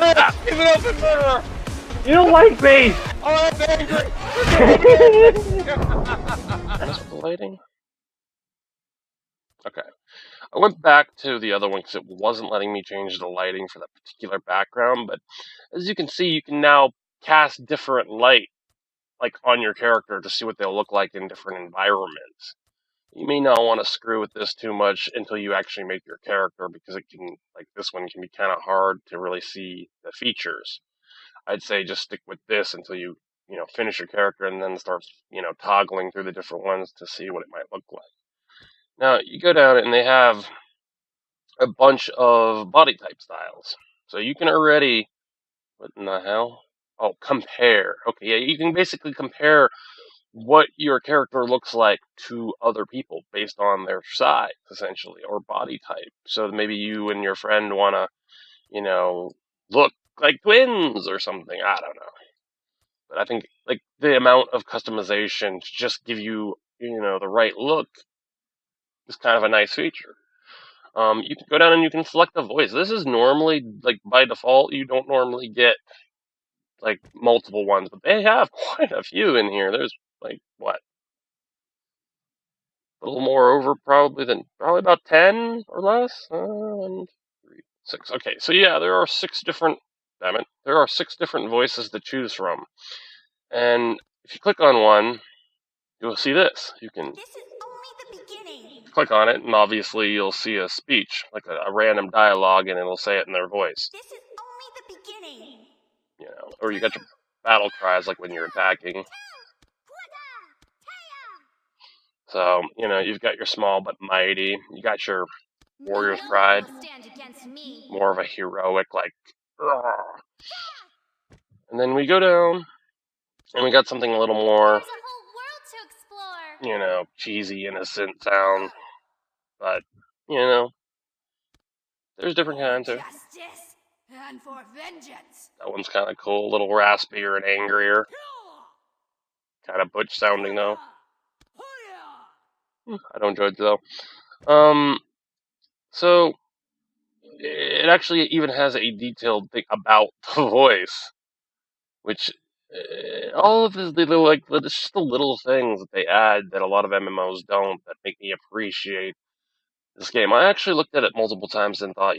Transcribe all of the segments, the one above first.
Leave it open more! You don't like me! Oh, I'm angry! Mess with the lighting? Okay. I went back to the other one because it wasn't letting me change the lighting for that particular background, but as you can see, you can now cast different light, like, on your character to see what they'll look like in different environments. You may not want to screw with this too much until you actually make your character, because it can, like this one, can be kind of hard to really see the features. I'd say just stick with this until you finish your character and then start, toggling through the different ones to see what it might look like. Now, you go down and they have a bunch of body type styles. So you can already, what in the hell? Oh, compare. Okay, yeah, you can basically compare what your character looks like to other people based on their size, essentially, or body type. So maybe you and your friend want to, look like twins or something. I don't know. But I think, like, the amount of customization to just give you, the right look is kind of a nice feature. You can go down and you can select a voice. This is normally, like, by default, you don't normally get, like, multiple ones, but they have quite a few in here. There's, like, what? A little more over probably about 10 or less. 1, 3, 6. Okay, so yeah, there are 6 different, damn it, there are 6 different voices to choose from. And if you click on one, you'll see this. You can This is only the beginning. click on it, and obviously you'll see a speech, like a random dialogue, and it'll say it in their voice. This is only the beginning. Or you got your battle cries, like when you're attacking. So, you've got your small but mighty. You got your warrior's pride, Stand against me. more of a heroic, like, "Ugh." And then we go down, and we got something a little more, There's a whole world to explore. cheesy, innocent sound. But, there's different kinds here. Justice and for vengeance. That one's kind of cool, a little raspier and angrier. Kind of butch sounding, though. I don't judge, though. So, it actually even has a detailed thing about the voice, which, all of the little, like, it's just the little things that they add that a lot of MMOs don't, that make me appreciate this game. I actually looked at it multiple times and thought,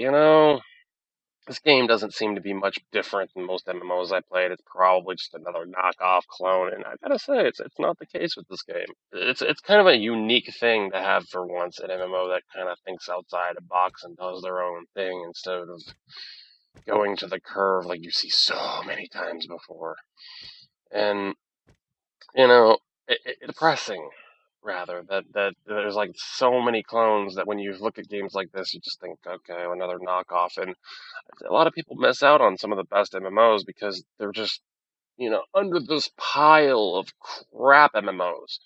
this game doesn't seem to be much different than most MMOs I played. It's probably just another knockoff clone, and I gotta say, it's not the case with this game. It's kind of a unique thing to have for once an MMO that kind of thinks outside the box and does their own thing instead of going to the curve like you see so many times before. And depressing, rather, that there's, like, so many clones that when you look at games like this, you just think, okay, another knockoff. And a lot of people miss out on some of the best MMOs because they're just, under this pile of crap MMOs.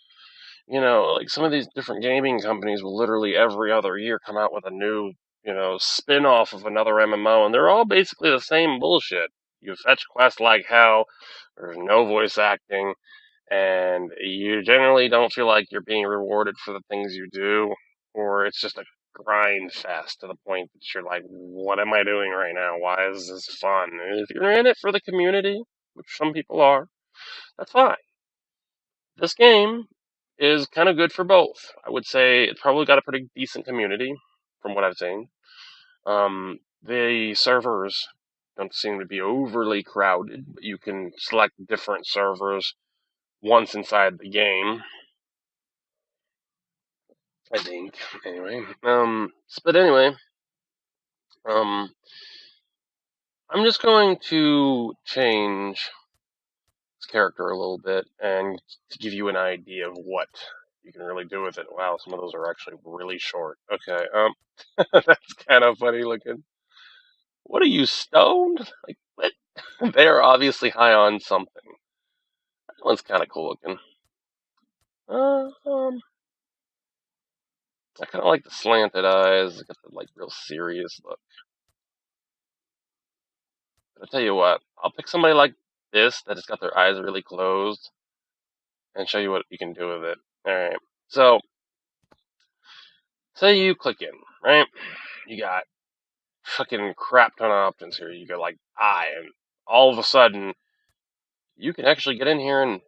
Like, some of these different gaming companies will literally every other year come out with a new, spin-off of another MMO, and they're all basically the same bullshit. You fetch quests like hell, there's no voice acting, and you generally don't feel like you're being rewarded for the things you do, or it's just a grind fest to the point that you're like, what am I doing right now? Why is this fun? And if you're in it for the community, which some people are, that's fine. This game is kind of good for both. I would say it's probably got a pretty decent community, from what I've seen. The servers don't seem to be overly crowded, but you can select different servers once inside the game, I think. Anyway, but anyway, I'm just going to change this character a little bit and to give you an idea of what you can really do with it. Wow, some of those are actually really short. Okay, that's kind of funny looking. What are you, stoned? Like, what? They are obviously high on something. That one's kind of cool looking. I kind of like the slanted eyes. I got the, like, real serious look. But I'll tell you what, I'll pick somebody like this that has got their eyes really closed and show you what you can do with it. Alright, so, say you click in, right? You got fucking crap ton of options here. You go like eye, and all of a sudden, you can actually get in here and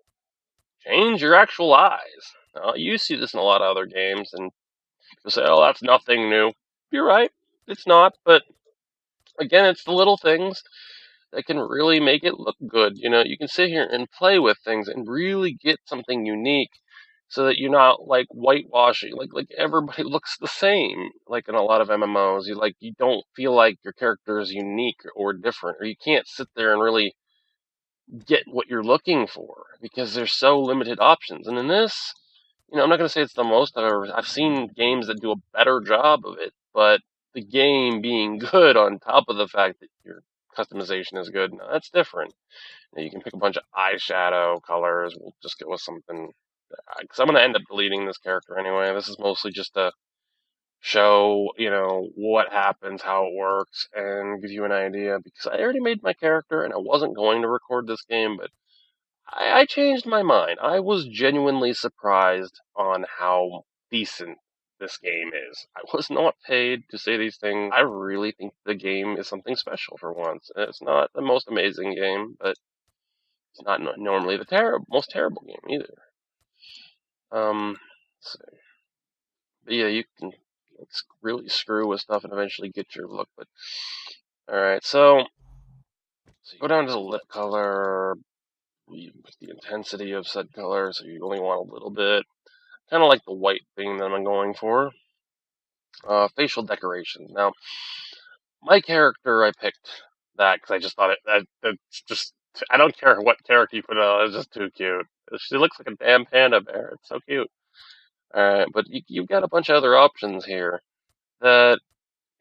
change your actual eyes. Now, you see this in a lot of other games, and you'll say, oh, that's nothing new. You're right, it's not, but again, it's the little things that can really make it look good. You know, you can sit here and play with things and really get something unique so that you're not like whitewashing, like everybody looks the same. Like in a lot of MMOs, you don't feel like your character is unique or different, or you can't sit there and really get what you're looking for because there's so limited options. And in this, I'm not going to say it's the most I've seen games that do a better job of it, but the game being good on top of the fact that your customization is good, now that's different. You can pick a bunch of eyeshadow colors. We'll just go with something, because I'm going to end up deleting this character anyway. This is mostly just to show, what happens, how it works, and give you an idea, because I already made my character and I wasn't going to record this game, but I changed my mind. I was genuinely surprised on how decent this game is. I was not paid to say these things. I really think the game is something special for once. It's not the most amazing game, but it's not normally the most terrible game either. Let's see. But yeah, you can really screw with stuff and eventually get your look. But alright, so you go down to the lip color. You put the intensity of said color, so you only want a little bit. Kind of like the white thing that I'm going for. Facial decoration. Now, my character, I picked that because I just thought it's just, I don't care what character you put on, it's just too cute. She looks like a damn panda bear. It's so cute. Alright, but you've got a bunch of other options here that,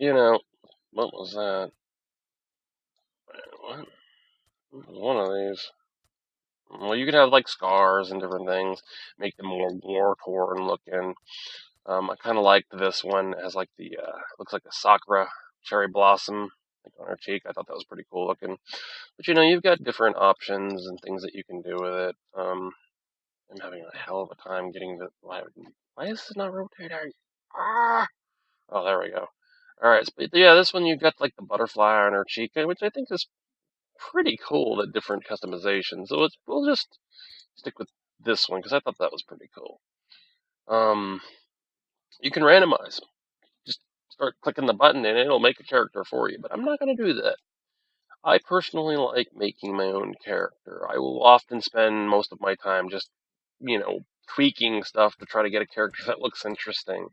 what was that? What? One of these. Well, you can have like scars and different things, make them more war-torn looking. I kind of liked this one. It has like the looks like a sakura cherry blossom like on her cheek. I thought that was pretty cool looking. But you've got different options and things that you can do with it. I'm having a hell of a time getting the why is this not rotating? Ah! Oh, there we go. All right, but yeah, this one you've got like the butterfly on her cheek, which I think is pretty cool. The different customizations. So we'll just stick with this one because I thought that was pretty cool. You can randomize. Just start clicking the button and it'll make a character for you. But I'm not going to do that. I personally like making my own character. I will often spend most of my time just, tweaking stuff to try to get a character that looks interesting.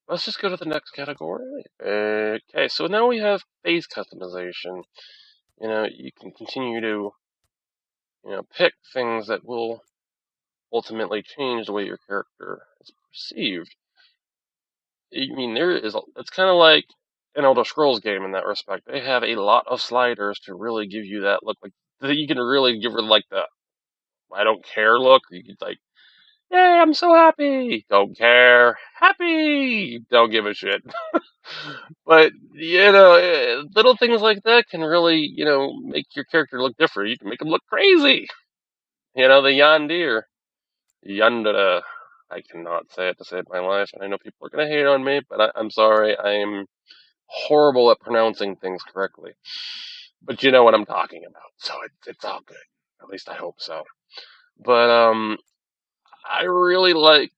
Let's just go to the next category. Okay, so now we have face customization. You can continue to, pick things that will ultimately change the way your character is perceived. I mean, it's kind of like an Elder Scrolls game in that respect. They have a lot of sliders to really give you that look. Like, you can really give her like the I don't care look. Or you can like, yay, I'm so happy. Don't care. Happy. Don't give a shit. But, little things like that can really, make your character look different. You can make them look crazy. The Yondir. Yandere. I cannot say it to save my life, and I know people are going to hate on me, but I'm sorry. I am horrible at pronouncing things correctly. But you know what I'm talking about, so it's all good. At least I hope so. But, I really like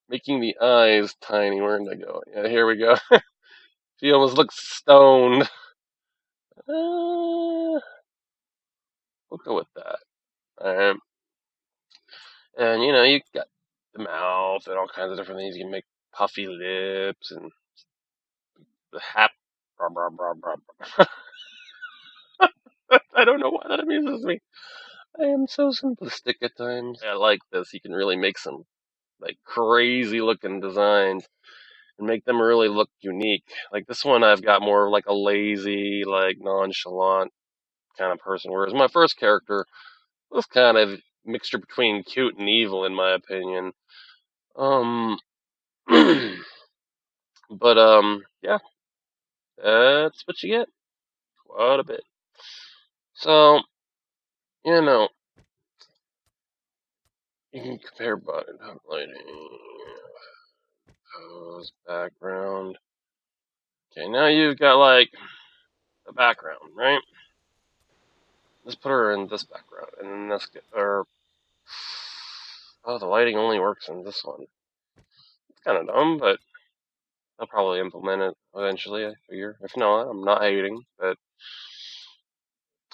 making the eyes tiny. Where did I go? Yeah, here we go. She almost looks stoned. We'll go with that. Alright. And, you got the mouth and all kinds of different things. You can make puffy lips and the blah, blah, blah, blah. I don't know why that amuses me. I am so simplistic at times. I like this. You can really make some like crazy looking designs and make them really look unique. Like this one I've got more like a lazy, like nonchalant kind of person, whereas my first character was kind of mixture between cute and evil in my opinion. But yeah, that's what you get. Quite a bit. So, you can compare button lighting. Pose, background. Okay, now you've got like the background, right? Let's put her in this background, and then let's get her. Oh, the lighting only works in this one. It's kind of dumb, but I'll probably implement it eventually, I figure. If not, I'm not hating, but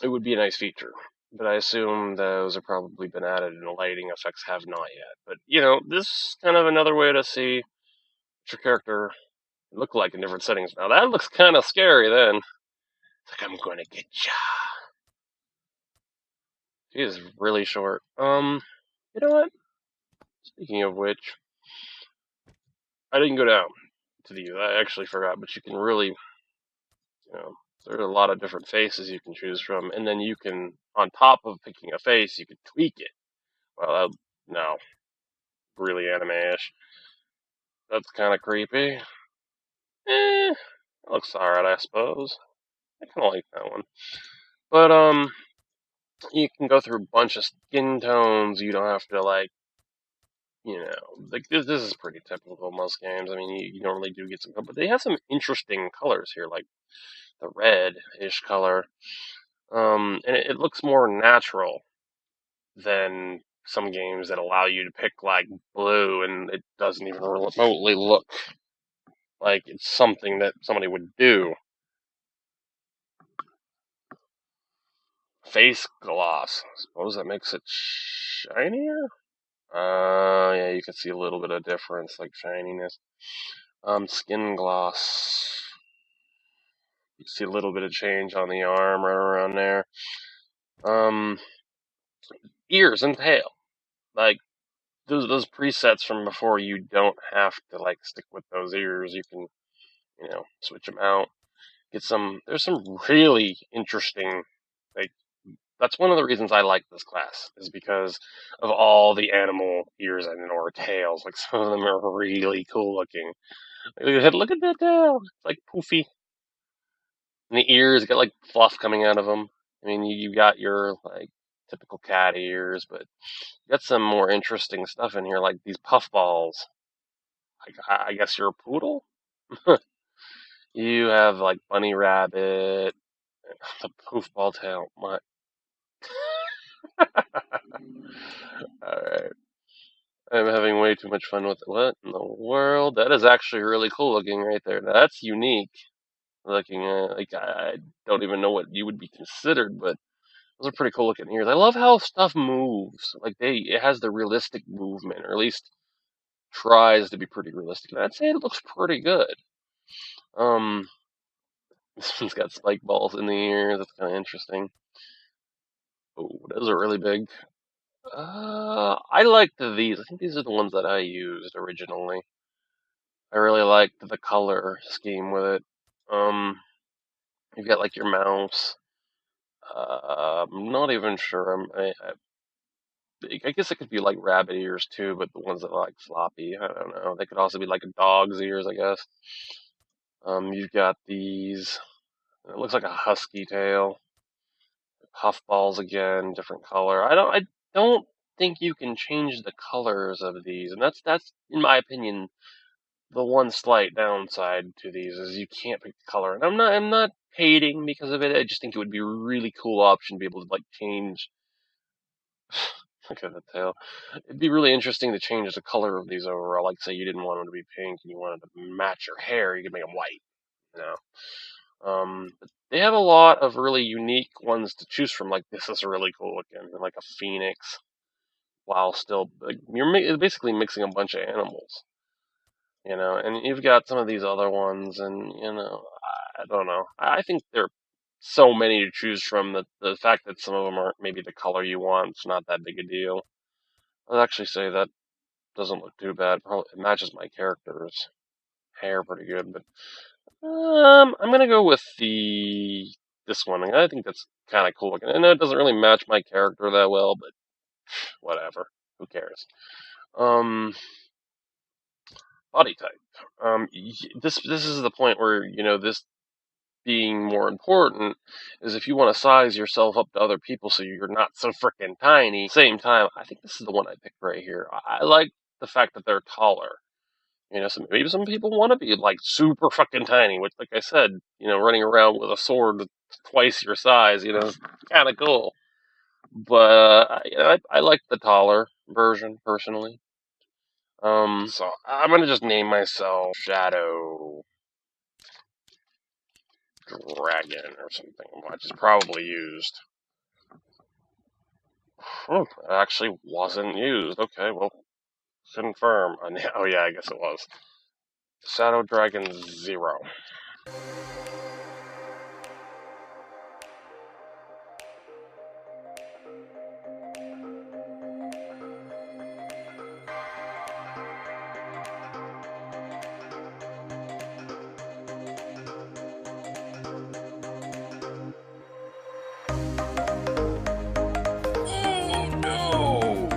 it would be a nice feature. But I assume those have probably been added and the lighting effects have not yet. But, you know, this is kind of another way to see what your character look like in different settings. Now, that looks kind of scary then. It's like, I'm gonna get ya. She is really short. You know what? Speaking of which, I didn't go down to these. I actually forgot, but you can really, there's a lot of different faces you can choose from, and then you can, on top of picking a face, you can tweak it. Well, no, really anime-ish. That's kind of creepy. It looks alright, I suppose. I kind of like that one. But, you can go through a bunch of skin tones. You don't have to, like, this is pretty typical of most games. I mean, you normally do get some, but they have some interesting colors here, like the red-ish color. And it looks more natural than some games that allow you to pick, like, blue, and it doesn't even remotely look like it's something that somebody would do. Face gloss. I suppose that makes it shinier? Yeah, you can see a little bit of difference, like shininess. Skin gloss. You can see a little bit of change on the arm right around there. Ears and tail. Like, those presets from before, you don't have to, like, stick with those ears. You can, switch them out. There's some really interesting, like, that's one of the reasons I like this class, is because of all the animal ears and or tails. Like, some of them are really cool looking. Look at that tail. It's like poofy. And the ears got like fluff coming out of them. I mean, you got your like typical cat ears, but you got some more interesting stuff in here, like these puffballs. Like, I guess you're a poodle. You have like bunny rabbit, the poofball tail. What? Alright. I'm having way too much fun with it. What in the world? That is actually really cool looking right there. Now, that's unique looking. Like, I don't even know what you would be considered, but those are pretty cool looking ears. I love how stuff moves. Like, it has the realistic movement, or at least tries to be pretty realistic. And I'd say it looks pretty good. This one's got spike balls in the ears. That's kind of interesting. Oh, those are really big. I liked these. I think these are the ones that I used originally. I really liked the color scheme with it. You've got like your mouse. I'm not even sure. I guess it could be like rabbit ears too, but the ones that are like floppy. I don't know. They could also be like a dog's ears, I guess. You've got these. It looks like a husky tail. Puffballs again, different color. I don't think you can change the colors of these, and that's in my opinion the one slight downside to these is you can't pick the color. And I'm not hating because of it. I just think it would be a really cool option to be able to like change. Look at the tail. It'd be really interesting to change the color of these overall. Like, say you didn't want them to be pink and you wanted to match your hair, you could make them white. But they have a lot of really unique ones to choose from. Like, this is really cool looking, like a phoenix, while still like, you're basically mixing a bunch of animals. And you've got some of these other ones, and I don't know. I think there are so many to choose from that the fact that some of them aren't maybe the color you want, it's not that big a deal. I'd actually say that doesn't look too bad. Probably it matches my character's hair pretty good, but I'm gonna go with this one. I think that's kind of cool looking. I know it doesn't really match my character that well, but whatever. Who cares? Body type. This is the point where this being more important is if you want to size yourself up to other people so you're not so freaking tiny. Same time, I think this is the one I picked right here. I like the fact that they're taller. You know, maybe some people want to be like super fucking tiny, which, like I said, you know, running around with a sword twice your size, you know, is kind of cool. But you know, I like the taller version personally. So I'm gonna just name myself Shadow Dragon or something, which is probably used. It actually wasn't used. Okay, well, confirm. Oh yeah, I guess it was. Shadow Dragon 0. Oh no!